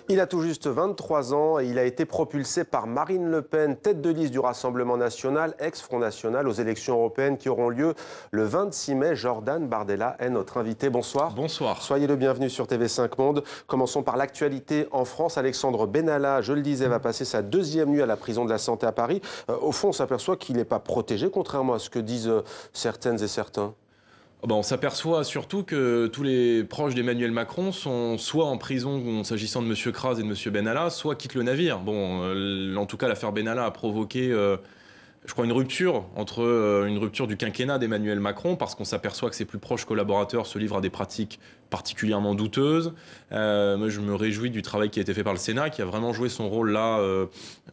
Il a tout juste 23 ans et il a été propulsé par Marine Le Pen, tête de liste du Rassemblement national, ex-Front National, aux élections européennes qui auront lieu le 26 mai. Jordan Bardella est notre invité. Bonsoir. Bonsoir. Soyez le bienvenu sur TV5 Monde. Commençons par l'actualité en France. Alexandre Benalla, je le disais, va passer sa deuxième nuit à la prison de la Santé à Paris. Au fond, on s'aperçoit qu'il n'est pas protégé, contrairement à ce que disent certaines et certains. On s'aperçoit surtout que tous les proches d'Emmanuel Macron sont soit en prison s'agissant de M. Kras et de M. Benalla, soit quittent le navire. En tout cas, l'affaire Benalla a provoqué, je crois, une rupture du quinquennat d'Emmanuel Macron, parce qu'on s'aperçoit que ses plus proches collaborateurs se livrent à des pratiques particulièrement douteuses. Moi, je me réjouis du travail qui a été fait par le Sénat, qui a vraiment joué son rôle là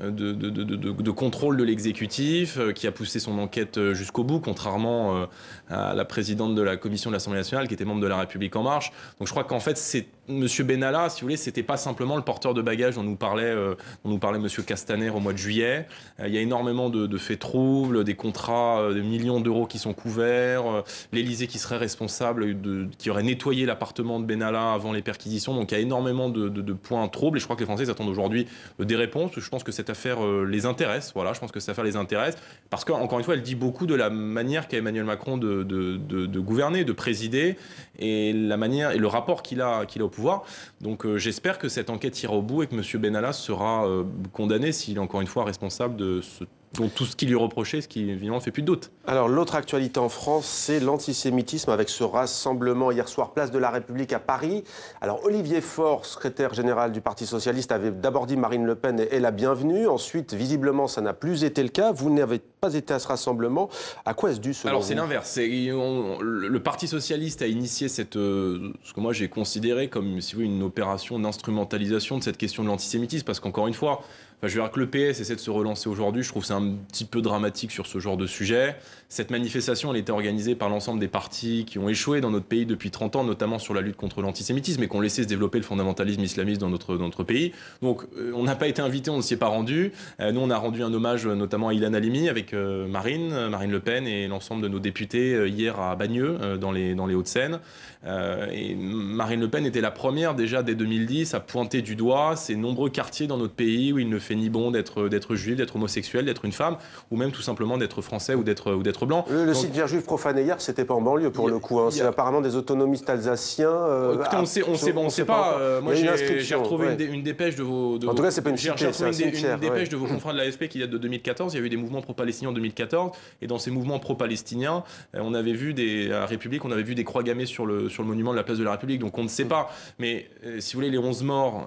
de contrôle de l'exécutif, qui a poussé son enquête jusqu'au bout, contrairement à la présidente de la commission de l'Assemblée nationale, qui était membre de La République En Marche. Donc je crois qu'en fait, M. Benalla, si vous voulez, c'était pas simplement le porteur de bagages dont nous parlait M. Castaner au mois de juillet. Il y a énormément de faits troubles, des contrats de millions d'euros qui sont couverts, l'Élysée qui serait responsable, qui aurait nettoyé l'appartement de Benalla avant les perquisitions. Donc il y a énormément de points troubles et je crois que les Français attendent aujourd'hui des réponses. Je pense que cette affaire les intéresse. Voilà, je pense que cette affaire les intéresse parce qu'encore une fois, elle dit beaucoup de la manière qu'a Emmanuel Macron de gouverner, de présider et la manière et le rapport qu'il a au pouvoir. Donc j'espère que cette enquête ira au bout et que M. Benalla sera condamné s'il est encore une fois responsable de tout ce qui lui est reproché, ce qui évidemment ne fait plus de doute. Alors l'autre actualité en France, c'est l'antisémitisme avec ce rassemblement hier soir, place de la République à Paris. Alors Olivier Faure, secrétaire général du Parti socialiste, avait d'abord dit Marine Le Pen est la bienvenue. Ensuite, visiblement, ça n'a plus été le cas. Vous n'avez pas été à ce rassemblement. À quoi est-ce dû selon vous ? Alors c'est l'inverse. Le Parti socialiste a initié ce que moi j'ai considéré comme, si vous voulez, une opération d'instrumentalisation de cette question de l'antisémitisme, parce qu'encore une fois, je veux dire que le PS essaie de se relancer aujourd'hui. Je trouve que c'est un petit peu dramatique sur ce genre de sujet. Cette manifestation, elle était organisée par l'ensemble des partis qui ont échoué dans notre pays depuis 30 ans, notamment sur la lutte contre l'antisémitisme, et qui ont laissé se développer le fondamentalisme islamiste dans notre pays. Donc, on n'a pas été invité, on ne s'y est pas rendu. Nous, on a rendu un hommage notamment à Ilan Halimi avec Marine Le Pen et l'ensemble de nos députés hier à Bagneux, dans les Hauts-de-Seine. Et Marine Le Pen était la première, déjà dès 2010, à pointer du doigt ces nombreux quartiers dans notre pays où il ne fait ni bon d'être juif, d'être homosexuel, d'être une femme, ou même tout simplement d'être français ou d'être blanc. Le site Vierge juif profané hier, c'était pas en banlieue pour le coup. C'est apparemment des autonomistes alsaciens. Écoutez, on sait pas. Moi, j'ai retrouvé une dépêche de vos. En tout cas, c'est pas une cité, c'est une dépêche de vos confrères de l'AFP qui date de 2014. Il y a eu des mouvements pro-palestiniens en 2014, et dans ces mouvements pro-palestiniens, on avait vu à République, on avait vu des croix gammées sur le monument de la place de la République. Donc on ne sait pas. Mais si vous voulez, les 11 morts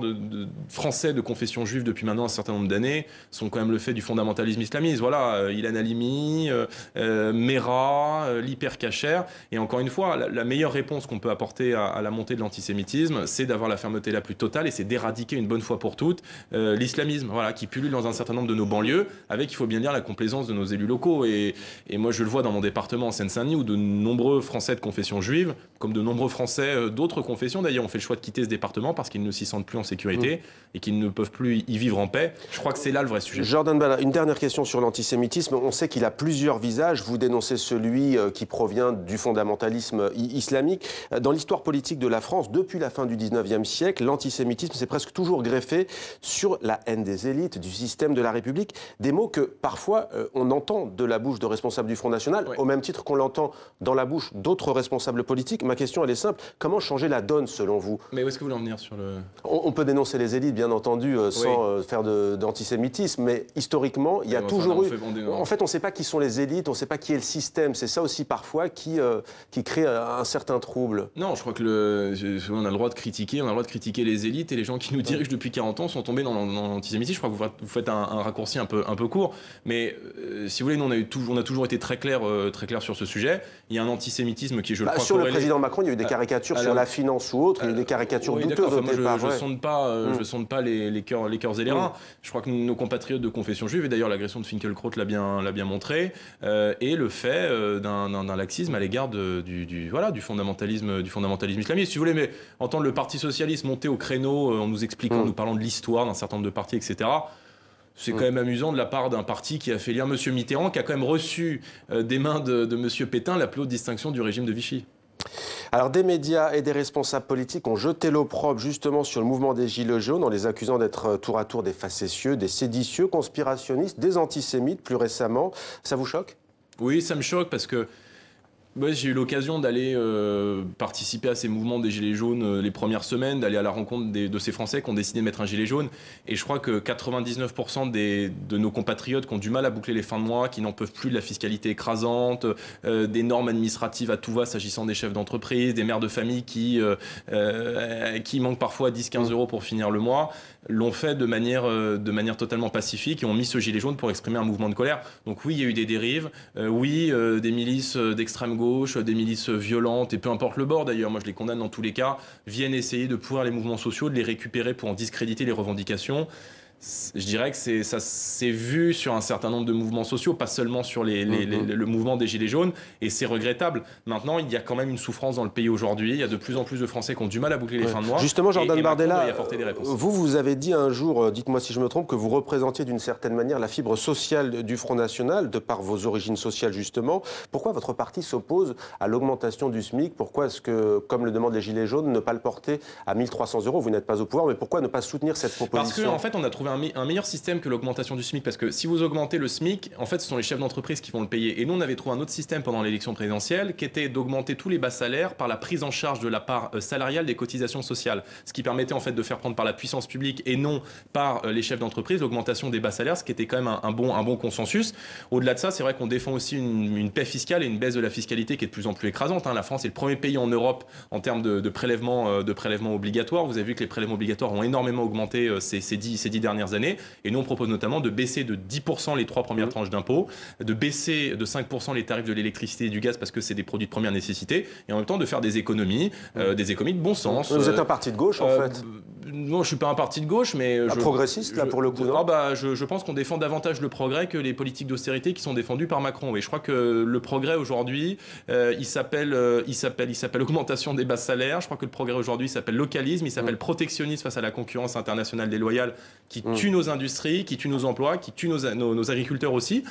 de Français de confession juive depuis maintenant un certain nombre d'années sont quand même le fait du fondamentalisme islamiste. Voilà, Ilan Halimi, Mera, l'hypercacher. Et encore une fois, la meilleure réponse qu'on peut apporter à la montée de l'antisémitisme, c'est d'avoir la fermeté la plus totale et c'est d'éradiquer une bonne fois pour toutes l'islamisme, voilà, qui pullule dans un certain nombre de nos banlieues, avec, il faut bien dire, la complaisance de nos élus locaux. Et moi, je le vois dans mon département en Seine-Saint-Denis, où de nombreux Français de confession juive, comme de nombreux Français d'autres confessions, d'ailleurs, ont fait le choix de quitter ce département parce qu'ils ne s'y sentent plus en sécurité et qu'ils ne peuvent plus y vivre en paix. Je crois que c'est là le vrai sujet. Jordan Bardella, une dernière question sur l'antisémitisme. On sait qu'il a plusieurs visages. Vous dénoncez celui qui provient du fondamentalisme islamique. Dans l'histoire politique de la France, depuis la fin du 19e siècle, l'antisémitisme s'est presque toujours greffé sur la haine des élites, du système de la République. Des mots que parfois on entend de la bouche de responsables du Front National, au même titre qu'on l'entend dans la bouche d'autres responsables politiques. Ma question, elle est simple. Comment changer la donne, selon vous ? Mais où est-ce que vous voulez en venir sur le... On peut dénoncer les élites, bien entendu, sans faire d'antisémitisme, mais historiquement, il y a toujours eu... En fait, on ne sait pas qui sont les élites, on ne sait pas qui est le système. C'est ça aussi, parfois, qui crée un certain trouble. Non, je crois que on a le droit de critiquer, les élites, et les gens qui nous dirigent depuis 40 ans sont tombés dans l'antisémitisme. Je crois que vous faites un raccourci un peu court, mais si vous voulez, nous, on a toujours été très clair sur ce sujet. Il y a un antisémitisme qui, je le crois, sur le président Macron, il y a eu des caricatures sur la finance ou autre, il y a eu des caricatures douteuses au départ. Je ne sonde pas les cœurs et les reins. Je crois que nos compatriotes de confession juive, et d'ailleurs l'agression de Finkielkraut l'a bien montré, et le fait d'un laxisme à l'égard du fondamentalisme islamiste. Si vous voulez, mais entendre le Parti socialiste monter au créneau en nous expliquant, en nous parlant de l'histoire d'un certain nombre de partis, etc., c'est quand même amusant de la part d'un parti qui a fait lire M. Mitterrand, qui a quand même reçu des mains de M. Pétain la plus haute distinction du régime de Vichy. Alors des médias et des responsables politiques ont jeté l'opprobre justement sur le mouvement des Gilets jaunes en les accusant d'être tour à tour des facétieux, des séditieux, conspirationnistes, des antisémites plus récemment. Ça vous choque? Oui, ça me choque parce que ouais, j'ai eu l'occasion d'aller participer à ces mouvements des Gilets jaunes les premières semaines, d'aller à la rencontre de ces Français qui ont décidé de mettre un gilet jaune. Et je crois que 99% de nos compatriotes qui ont du mal à boucler les fins de mois, qui n'en peuvent plus de la fiscalité écrasante, des normes administratives à tout va s'agissant des chefs d'entreprise, des mères de famille qui manquent parfois 10-15 euros pour finir le mois, l'ont fait de manière totalement pacifique et ont mis ce gilet jaune pour exprimer un mouvement de colère. Donc oui, il y a eu des dérives, oui, des milices d'extrême gauche, des milices violentes, et peu importe le bord d'ailleurs, moi je les condamne dans tous les cas, viennent essayer de pourrir les mouvements sociaux, de les récupérer pour en discréditer les revendications. Je dirais que ça s'est vu sur un certain nombre de mouvements sociaux, pas seulement sur le mouvement des Gilets jaunes, et c'est regrettable. Maintenant, il y a quand même une souffrance dans le pays aujourd'hui. Il y a de plus en plus de Français qui ont du mal à boucler les fins de mois. Justement, Jordan Bardella, vous avez dit un jour, dites-moi si je me trompe, que vous représentiez d'une certaine manière la fibre sociale du Front National, de par vos origines sociales justement. Pourquoi votre parti s'oppose à l'augmentation du SMIC? Pourquoi est-ce que, comme le demandent les Gilets jaunes, ne pas le porter à 1 300 euros? Vous n'êtes pas au pouvoir, mais pourquoi ne pas soutenir cette proposition? Parce qu'en fait, on a trouvé un meilleur système que l'augmentation du SMIC, parce que si vous augmentez le SMIC, en fait, ce sont les chefs d'entreprise qui vont le payer. Et nous, on avait trouvé un autre système pendant l'élection présidentielle, qui était d'augmenter tous les bas salaires par la prise en charge de la part salariale des cotisations sociales, ce qui permettait en fait de faire prendre par la puissance publique et non par les chefs d'entreprise l'augmentation des bas salaires, ce qui était quand même un bon consensus. Au-delà de ça, c'est vrai qu'on défend aussi une paix fiscale et une baisse de la fiscalité qui est de plus en plus écrasante. La France est le premier pays en Europe en termes de prélèvements obligatoires. Vous avez vu que les prélèvements obligatoires ont énormément augmenté ces 10 dernières années. Et nous, on propose notamment de baisser de 10% les 3 premières tranches d'impôts, de baisser de 5% les tarifs de l'électricité et du gaz parce que c'est des produits de première nécessité, et en même temps de faire des économies de bon sens. Vous êtes un parti de gauche, en fait? Non, je ne suis pas un parti de gauche, mais... progressiste, là, pour le coup, non? Je pense qu'on défend davantage le progrès que les politiques d'austérité qui sont défendues par Macron. Et je crois que le progrès aujourd'hui, il s'appelle augmentation des bas salaires. Je crois que le progrès aujourd'hui s'appelle localisme, il s'appelle protectionnisme face à la concurrence internationale déloyale qui tue nos industries, qui tue nos emplois, qui tue nos agriculteurs aussi.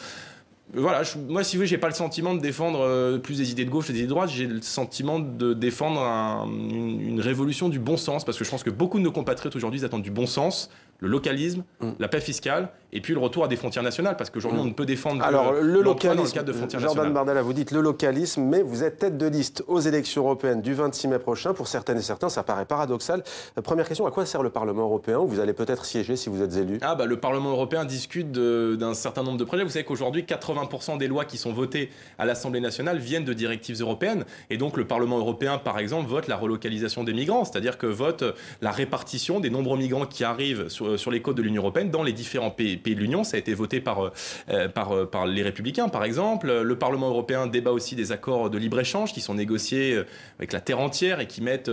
Voilà, moi, si vous voulez, j'ai pas le sentiment de défendre plus des idées de gauche, des idées de droite. J'ai le sentiment de défendre une révolution du bon sens, parce que je pense que beaucoup de nos compatriotes aujourd'hui attendent du bon sens, le localisme, la paix fiscale, et puis le retour à des frontières nationales, parce qu'aujourd'hui, on ne peut défendre le localisme dans le cadre de frontières nationales. Jordan Bardella, vous dites le localisme, mais vous êtes tête de liste aux élections européennes du 26 mai prochain. Pour certaines et certains, ça paraît paradoxal. Première question, à quoi sert le Parlement européen, où vous allez peut-être siéger si vous êtes élu? Le Parlement européen discute d'un certain nombre de projets. Vous savez qu'aujourd'hui, 80% des lois qui sont votées à l'Assemblée nationale viennent de directives européennes. Et donc, le Parlement européen, par exemple, vote la relocalisation des migrants, c'est-à-dire que vote la répartition des nombreux migrants qui arrivent sur les côtes de l'Union européenne dans les différents pays de l'Union. Ça a été voté par les Républicains, par exemple. Le Parlement européen débat aussi des accords de libre-échange qui sont négociés avec la terre entière et qui mettent,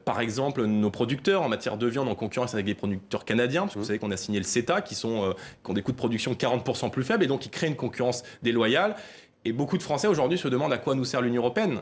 par exemple, nos producteurs en matière de viande en concurrence avec les producteurs canadiens, parce que vous savez qu'on a signé le CETA, qui ont des coûts de production 40% plus faibles, et donc qui créent une concurrence déloyale. Et beaucoup de Français aujourd'hui se demandent à quoi nous sert l'Union européenne.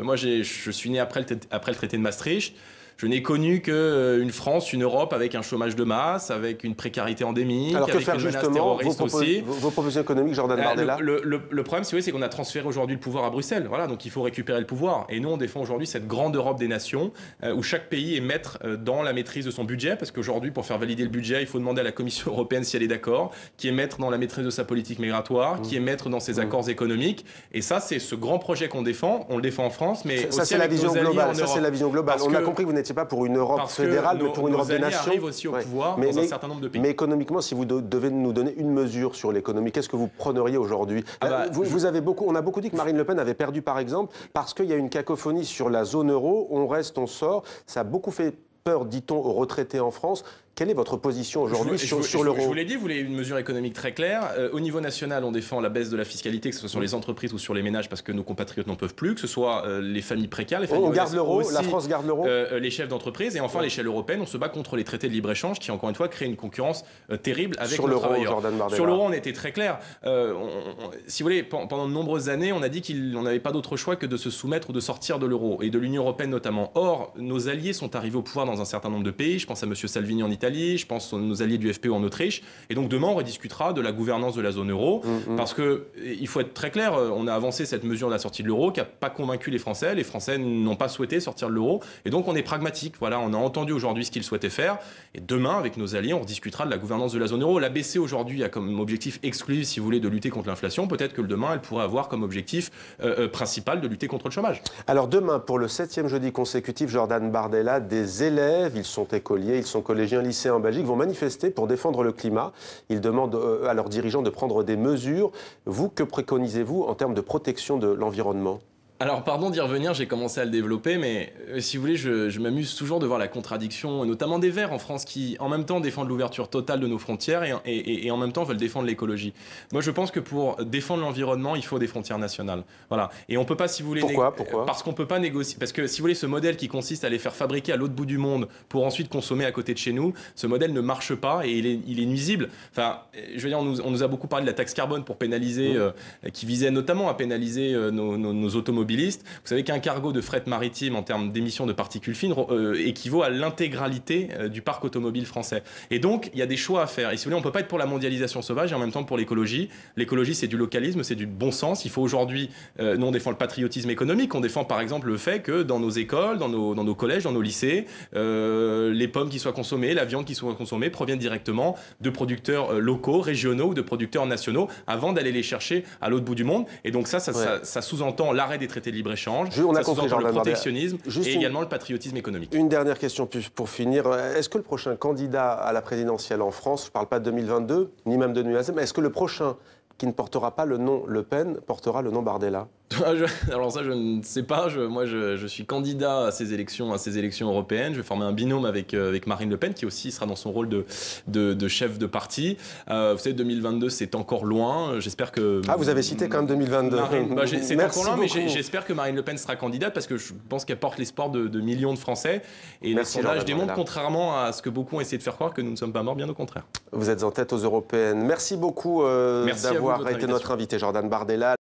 Moi, je suis né après le traité de Maastricht. Je n'ai connu qu'une France, une Europe avec un chômage de masse, avec une précarité endémique, alors avec une menace terroriste aussi. Vos propositions économiques, Jordan Bardella? Le problème, c'est qu'on a transféré aujourd'hui le pouvoir à Bruxelles. Voilà, donc il faut récupérer le pouvoir. Et nous, on défend aujourd'hui cette grande Europe des nations, où chaque pays est maître dans la maîtrise de son budget, parce qu'aujourd'hui, pour faire valider le budget, il faut demander à la Commission européenne si elle est d'accord, qui est maître dans la maîtrise de sa politique migratoire, qui est maître dans ses accords économiques. Et ça, c'est ce grand projet qu'on défend. On le défend en France, mais ça, aussi c'est la vision globale. Ça, c'est la vision globale. On a compris que vous n'étiez pas pour une Europe fédérale, mais pour une Europe des nations. Arrivent aussi au pouvoir dans un certain nombre de pays. Mais économiquement, si vous devez nous donner une mesure sur l'économie, qu'est-ce que vous prôneriez aujourd'hui? On a beaucoup dit que Marine Le Pen avait perdu, par exemple, parce qu'il y a une cacophonie sur la zone euro. On reste, on sort. Ça a beaucoup fait peur, dit-on, aux retraités en France. Quelle est votre position aujourd'hui sur l'euro? Je vous l'ai dit, vous voulez une mesure économique très claire. Au niveau national, on défend la baisse de la fiscalité, que ce soit sur les entreprises ou sur les ménages, parce que nos compatriotes n'en peuvent plus, que ce soit les familles précaires, les familles on garde l'euro, la France garde l'euro, les chefs d'entreprise, et enfin à l'échelle européenne, on se bat contre les traités de libre-échange qui, encore une fois, créent une concurrence terrible avec nos travailleurs. Sur l'euro, on était très clair. Si vous voulez, pendant de nombreuses années, on a dit qu'on n'avait pas d'autre choix que de se soumettre ou de sortir de l'euro, et de l'Union européenne notamment. Or, nos alliés sont arrivés au pouvoir dans dans un certain nombre de pays. Je pense à M. Salvini en Italie, je pense à nos alliés du FPÖ en Autriche. Et donc demain, on rediscutera de la gouvernance de la zone euro. Parce qu'il faut être très clair, on a avancé cette mesure de la sortie de l'euro qui n'a pas convaincu les Français. Les Français n'ont pas souhaité sortir de l'euro. Et donc on est pragmatique. Voilà, on a entendu aujourd'hui ce qu'ils souhaitaient faire. Et demain, avec nos alliés, on rediscutera de la gouvernance de la zone euro. La BCE aujourd'hui a comme objectif exclusif, si vous voulez, de lutter contre l'inflation. Peut-être que demain, elle pourrait avoir comme objectif principal de lutter contre le chômage. Alors demain, pour le 7e jeudi consécutif, Jordan Bardella, des élèves, ils sont écoliers, ils sont collégiens, lycéens en Belgique, vont manifester pour défendre le climat. Ils demandent à leurs dirigeants de prendre des mesures. Vous, que préconisez-vous en termes de protection de l'environnement ? Alors, pardon d'y revenir, j'ai commencé à le développer, mais si vous voulez, je m'amuse toujours de voir la contradiction, notamment des Verts en France, qui en même temps défendent l'ouverture totale de nos frontières et en même temps veulent défendre l'écologie. Moi, je pense que pour défendre l'environnement, il faut des frontières nationales. Voilà. Et on peut pas, si vous voulez... Pourquoi Parce qu'on peut pas négocier. Parce que, si vous voulez, ce modèle qui consiste à les faire fabriquer à l'autre bout du monde pour ensuite consommer à côté de chez nous, ce modèle ne marche pas et il est nuisible. Enfin, je veux dire, on nous a beaucoup parlé de la taxe carbone pour pénaliser, qui visait notamment à pénaliser nos automobilistes. Vous savez qu'un cargo de fret maritime en termes d'émissions de particules fines équivaut à l'intégralité du parc automobile français. Et donc, il y a des choix à faire. Et si vous voulez, on ne peut pas être pour la mondialisation sauvage et en même temps pour l'écologie. L'écologie, c'est du localisme, c'est du bon sens. Il faut aujourd'hui, nous, on défend le patriotisme économique. On défend par exemple le fait que dans nos écoles, dans nos collèges, dans nos lycées, les pommes qui soient consommées, la viande qui soit consommée proviennent directement de producteurs locaux, régionaux ou de producteurs nationaux avant d'aller les chercher à l'autre bout du monde. Et donc ça sous-entend l'arrêt des traités de libre-échange, ça sous-entend le protectionnisme et également le patriotisme économique. Une dernière question pour finir. Est-ce que le prochain candidat à la présidentielle en France, je ne parle pas de 2022, ni même de 2027, mais est-ce que le prochain qui ne portera pas le nom Le Pen portera le nom Bardella ? Alors ça, je ne sais pas. Moi, je suis candidat à ces élections européennes. Je vais former un binôme avec Marine Le Pen, qui aussi sera dans son rôle de chef de parti. Vous savez, 2022, c'est encore loin. J'espère que... Ah, vous avez cité quand même 2022. C'est encore loin, mais j'espère que Marine Le Pen sera candidate parce que je pense qu'elle porte l'espoir de millions de Français. Et les sondages démontrent, contrairement à ce que beaucoup ont essayé de faire croire, que nous ne sommes pas morts, bien au contraire. Vous êtes en tête aux européennes. Merci beaucoup d'avoir été notre invité, Jordan Bardella.